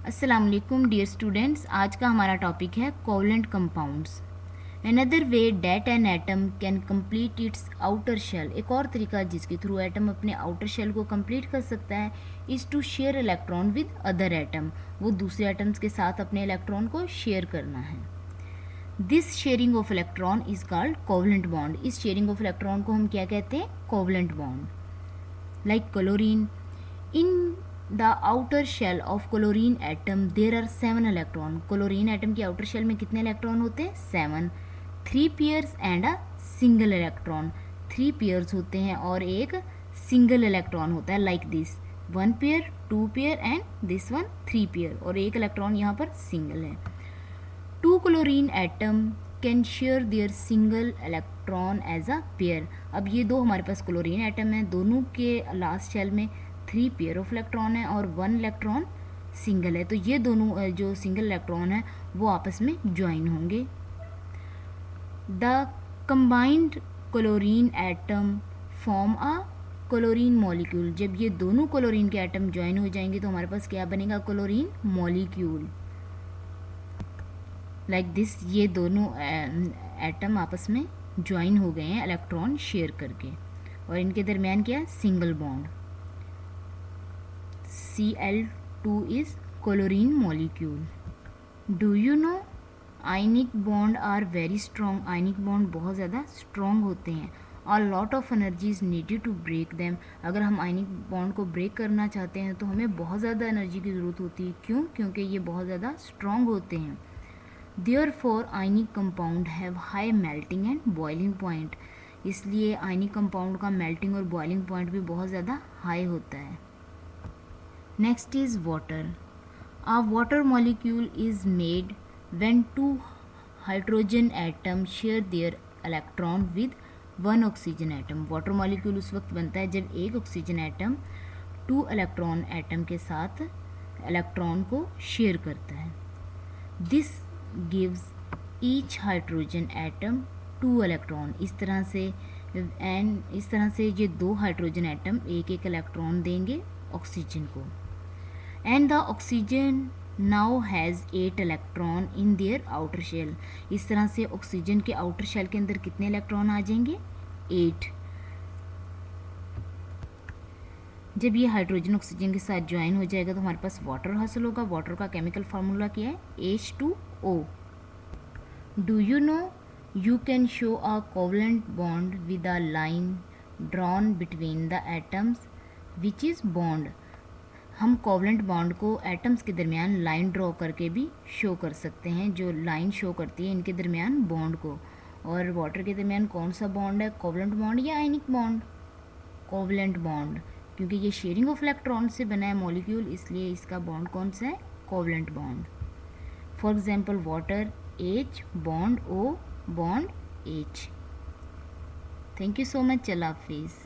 अस्सलाम वालेकुम dear students. आज का हमारा टॉपिक है covalent compounds. Another way that an atom can complete its outer shell. एक और तरीका जिसके थ्रू एटम अपने आउटर शेल को कंप्लीट कर सकता है is to share electron with other atom. वो दूसरे एटम्स के साथ अपने इलेक्ट्रॉन को शेयर करना है। This sharing of electron is called covalent bond. इस शेयरिंग ऑफ इलेक्ट्रॉन को हम क्या कहते हैं? Covalent bond. Like chlorine, in the outer shell of chlorine atom there are 7 electron. Chlorine atom की आउटर शेल में कितने इलेक्ट्रॉन होते हैं? 7। 3 pairs and a single electron. 3 pairs होते हैं और एक सिंगल इलेक्ट्रॉन होता है। Like this 1 pair, 2 pair and this one 3 pair, और एक इलेक्ट्रॉन यहाँ पर सिंगल है। 2 chlorine atom can share their single electron as a pair. अब ये दो हमारे पास क्लोरीन एटम है, दोनों के लास्ट शेल में 3 पेयर ऑफ इलेक्ट्रॉन है और 1 इलेक्ट्रॉन सिंगल है। तो ये दोनों जो सिंगल इलेक्ट्रॉन है वो आपस में ज्वाइन होंगे। The combined chlorine atom form a chlorine molecule. जब ये दोनों क्लोरीन के एटम ज्वाइन हो जाएंगे तो हमारे पास क्या बनेगा? Chlorine molecule. लाइक दिस, ये दोनों एटम आपस में ज्वाइन हो गए हैं इलेक्ट्रॉन शेयर करके, और इनके दरमियान क्या है? Single bond. Cl2 is chlorine molecule. Do you know ionic bond are very strong? ionic bond बहुत ज़्यादा strong होते हैं। A lot of energy is needed to break them. अगर हम ionic bond को break करना चाहते हैं तो हमें बहुत ज़्यादा एनर्जी की ज़रूरत होती है। क्यों? क्योंकि ये बहुत ज़्यादा strong होते हैं। Therefore ionic compound have high melting and boiling point. इसलिए ionic compound का melting और boiling point भी बहुत ज़्यादा high होता है। Next is water. A water molecule is made when 2 hydrogen atoms share their electron with 1 oxygen atom. Water molecule उस वक्त बनता है जब एक ऑक्सीजन एटम 2 इलेक्ट्रॉन एटम के साथ इलेक्ट्रॉन को शेयर करता है। This gives each hydrogen atom 2 electron. इस तरह से ये 2 हाइड्रोजन एटम एक एक इलेक्ट्रॉन देंगे ऑक्सीजन को। And the oxygen now has 8 electron in their outer shell. इस तरह से ऑक्सीजन के आउटर शेल के अंदर कितने इलेक्ट्रॉन आ जाएंगे? 8। जब ये हाइड्रोजन ऑक्सीजन के साथ ज्वाइन हो जाएगा तो हमारे पास वाटर हासिल होगा। वाटर का केमिकल फार्मूला क्या है? H2O। Do you know you can show a covalent bond with a line drawn between the atoms which is bond. हम कोवलेंट बॉन्ड को एटम्स के दरमियान लाइन ड्रॉ करके भी शो कर सकते हैं, जो लाइन शो करती है इनके दरमियान बॉन्ड को। और वाटर के दरमियान कौन सा बॉन्ड है? कोवलेंट बॉन्ड या आयनिक बॉन्ड? कोवलेंट बॉन्ड, क्योंकि ये शेयरिंग ऑफ इलेक्ट्रॉन से बना है मॉलिक्यूल, इसलिए इसका बॉन्ड कौन सा है? Covalent bond. For example water H bond O bond H। Thank you so much. अल्लाह हाफिज़।